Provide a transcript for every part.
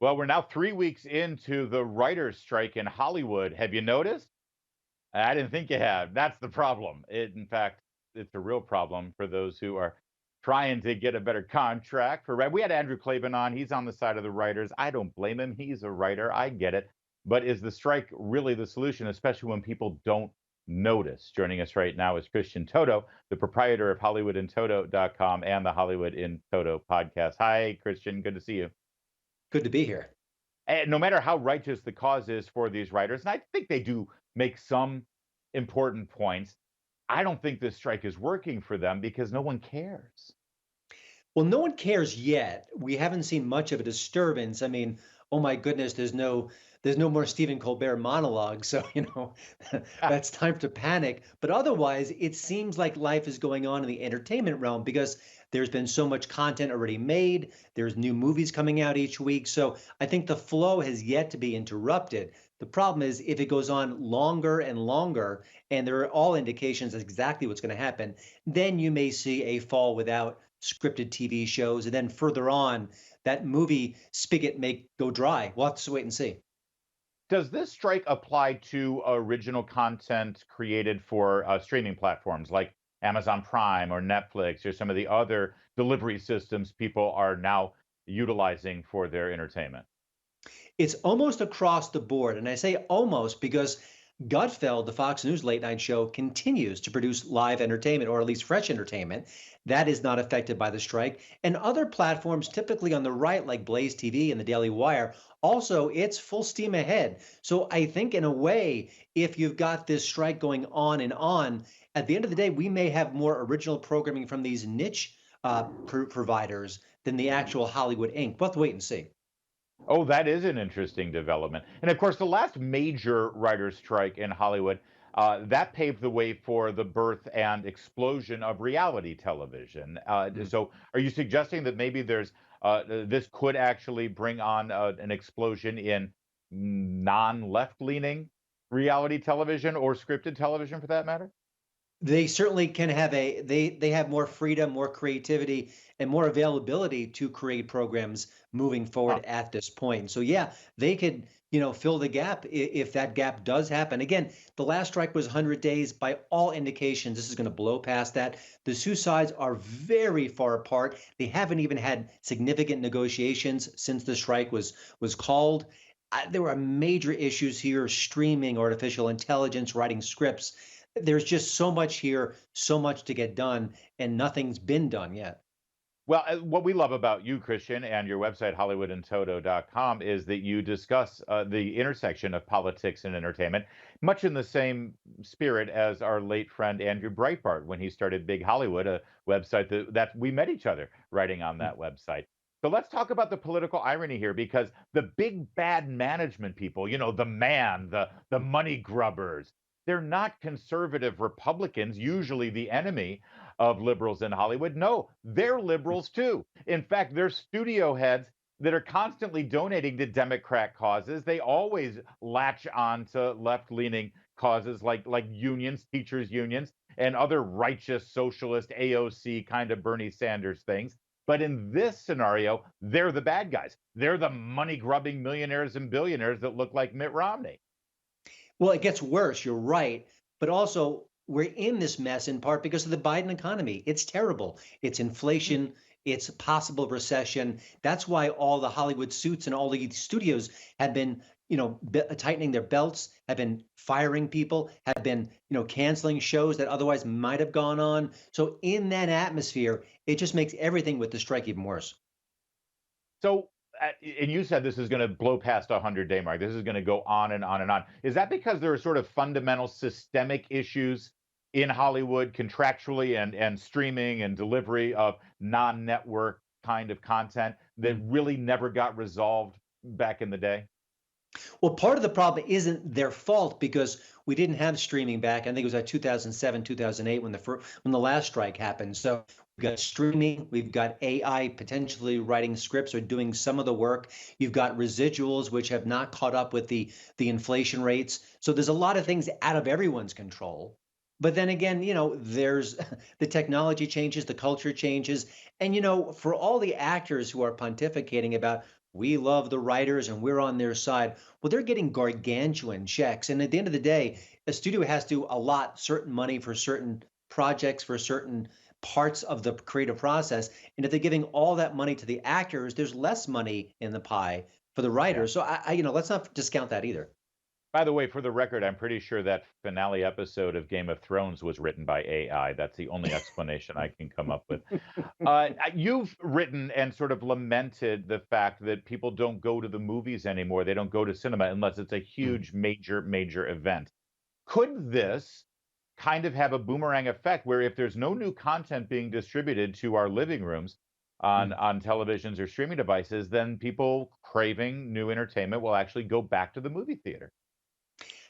Well, we're now 3 weeks into the writers' strike in Hollywood. Have you noticed? I didn't think you had. That's the problem. In fact, it's a real problem for those who are trying to get a better contract for. We had Andrew Klavan on. He's on the side of the writers. I don't blame him. He's a writer. I get it. But is the strike really the solution, especially when people don't notice? Joining us right now is Christian Toto, the proprietor of HollywoodInToto.com and the Hollywood in Toto podcast. Hi, Christian. Good to see you. Good to be here. And no matter how righteous the cause is for these writers, and I think they do make some important points, I don't think this strike is working for them because no one cares. Well, no one cares yet. We haven't seen much of a disturbance. I mean, oh my goodness, there's no more Stephen Colbert monologue. So, Ah, that's time to panic. But otherwise, it seems like life is going on in the entertainment realm because there's been so much content already made. There's new movies coming out each week. So I think the flow has yet to be interrupted. The problem is if it goes on longer and longer, and there are all indications that's exactly what's going to happen, then you may see a fall without scripted TV shows. And then further on, that movie spigot may go dry. We'll have to wait and see. does this strike apply to original content created for streaming platforms like Amazon Prime or Netflix or some of the other delivery systems people are now utilizing for their entertainment? It's almost across the board. And I say almost because Gutfeld, the Fox News late night show, continues to produce live entertainment, or at least fresh entertainment. That is not affected by the strike. And other platforms, typically on the right, like Blaze TV and the Daily Wire, also it's full steam ahead. So I think, in a way, if you've got this strike going on and on, at the end of the day, we may have more original programming from these niche providers than the actual Hollywood Inc. We'll have to wait and see. Oh, that is an interesting development. And of course, the last major writer's strike in Hollywood, that paved the way for the birth and explosion of reality television. So, are you suggesting that maybe this could actually bring on an explosion in non-left leaning reality television or scripted television for that matter? They certainly can have they have more freedom, more creativity, and more availability to create programs moving Huh. forward at this point. So yeah, they could, fill the gap if that gap does happen. Again, the last strike was 100 days. By all indications, this is going to blow past that. The two sides are very far apart. They haven't even had significant negotiations since the strike was called. There are major issues here: streaming, artificial intelligence, writing scripts. There's just so much here, so much to get done, and nothing's been done yet. Well, what we love about you, Christian, and your website, HollywoodandToto.com, is that you discuss the intersection of politics and entertainment, much in the same spirit as our late friend Andrew Breitbart when he started Big Hollywood, a website that we met each other writing on that website. So let's talk about the political irony here, because the big bad management people, the money grubbers, they're not conservative Republicans, usually the enemy of liberals in Hollywood. No, they're liberals too. In fact, they're studio heads that are constantly donating to Democrat causes. They always latch on to left-leaning causes like unions, teachers unions, and other righteous socialist AOC kind of Bernie Sanders things. But in this scenario, they're the bad guys. They're the money grubbing millionaires and billionaires that look like Mitt Romney. Well, it gets worse, you're right. But also, we're in this mess in part because of the Biden economy. It's terrible. It's inflation, it's possible recession. That's why all the Hollywood suits and all the studios have been, tightening their belts, have been firing people, have been, canceling shows that otherwise might have gone on. So in that atmosphere, it just makes everything with the strike even worse. So, and you said this is going to blow past a 100-day mark. This is going to go on and on and on. Is that because there are sort of fundamental systemic issues in Hollywood, contractually and streaming and delivery of non-network kind of content that really never got resolved back in the day? Well, part of the problem isn't their fault because we didn't have streaming back. I think it was like 2007, 2008 when the last strike happened. So we've got streaming, we've got AI potentially writing scripts or doing some of the work. You've got residuals which have not caught up with the inflation rates. So there's a lot of things out of everyone's control. But then again, there's the technology changes, the culture changes, and for all the actors who are pontificating about we love the writers and we're on their side. Well, they're getting gargantuan checks. And at the end of the day, a studio has to allot certain money for certain projects, for certain parts of the creative process. And if they're giving all that money to the actors, there's less money in the pie for the Yeah. writers. So let's not discount that either. By the way, for the record, I'm pretty sure that finale episode of Game of Thrones was written by AI. That's the only explanation I can come up with. You've written and sort of lamented the fact that people don't go to the movies anymore. They don't go to cinema unless it's a huge, major event. Could this kind of have a boomerang effect where if there's no new content being distributed to our living rooms on televisions or streaming devices, then people craving new entertainment will actually go back to the movie theater?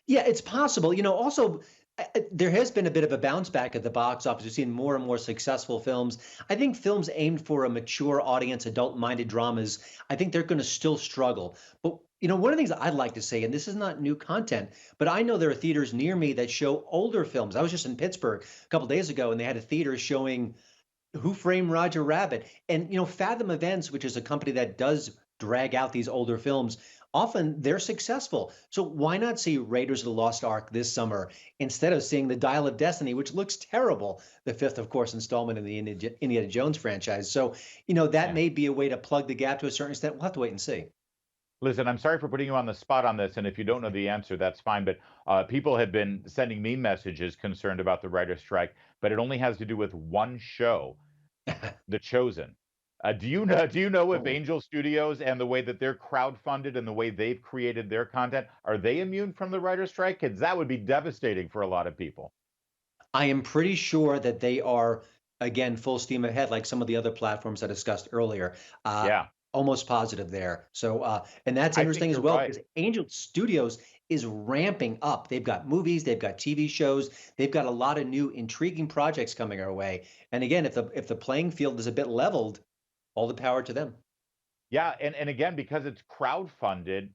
Yeah, it's possible. Also, there has been a bit of a bounce back at the box office. We've seen more and more successful films. I think films aimed for a mature audience, adult-minded dramas, I think they're going to still struggle. But one of the things I'd like to say, and this is not new content, but I know there are theaters near me that show older films. I was just in Pittsburgh a couple days ago, and they had a theater showing Who Framed Roger Rabbit. And Fathom Events, which is a company that does drag out these older films, often they're successful. So why not see Raiders of the Lost Ark this summer instead of seeing The Dial of Destiny, which looks terrible, the fifth, of course, installment in the Indiana Jones franchise. So, that Yeah. may be a way to plug the gap to a certain extent. We'll have to wait and see. Listen, I'm sorry for putting you on the spot on this, and if you don't know the answer, that's fine. But people have been sending me messages concerned about the writer's strike, but it only has to do with one show, The Chosen. Do you know if Oh. Angel Studios and the way that they're crowdfunded and the way they've created their content, are they immune from the writer's strike? Because that would be devastating for a lot of people. I am pretty sure that they are, again, full steam ahead, like some of the other platforms I discussed earlier. Uh, Yeah, Almost positive there. So, and that's I think interesting as you're well right. because Angel Studios is ramping up. They've got movies, they've got TV shows, they've got a lot of new intriguing projects coming our way. And again, if the playing field is a bit leveled, all the power to them. Yeah, and again, because it's crowdfunded,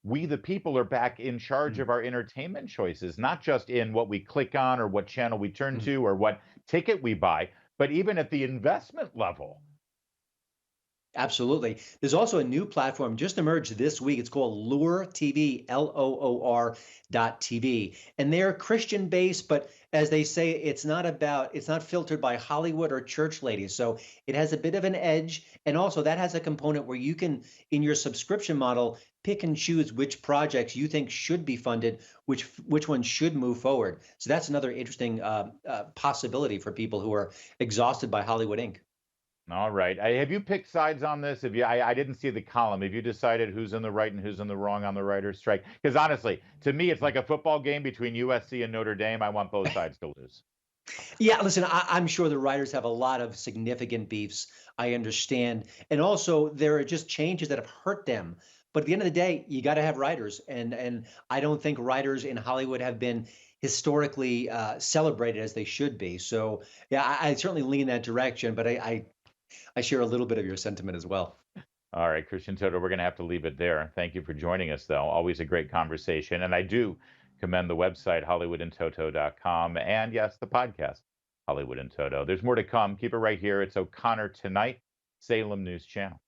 we the people are back in charge of our entertainment choices, not just in what we click on or what channel we turn Mhm. to or what ticket we buy, but even at the investment level. Absolutely. There's also a new platform just emerged this week. It's called Lure TV, LOOR.TV. And they're Christian based, but as they say, it's not filtered by Hollywood or church ladies. So it has a bit of an edge. And also that has a component where you can, in your subscription model, pick and choose which projects you think should be funded, which ones should move forward. So that's another interesting possibility for people who are exhausted by Hollywood Inc. All right. Have you picked sides on this? Have you? I didn't see the column. Have you decided who's in the right and who's in the wrong on the writer's strike? Because honestly, to me, it's like a football game between USC and Notre Dame. I want both sides to lose. Yeah, listen, I'm sure the writers have a lot of significant beefs. I understand. And also, there are just changes that have hurt them. But at the end of the day, you got to have writers. And I don't think writers in Hollywood have been historically celebrated as they should be. So, yeah, I certainly lean in that direction. But I share a little bit of your sentiment as well. All right, Christian Toto, we're going to have to leave it there. Thank you for joining us, though. Always a great conversation. And I do commend the website, hollywoodandtoto.com, and yes, the podcast, Hollywood and Toto. There's more to come. Keep it right here. It's O'Connor Tonight, Salem News Channel.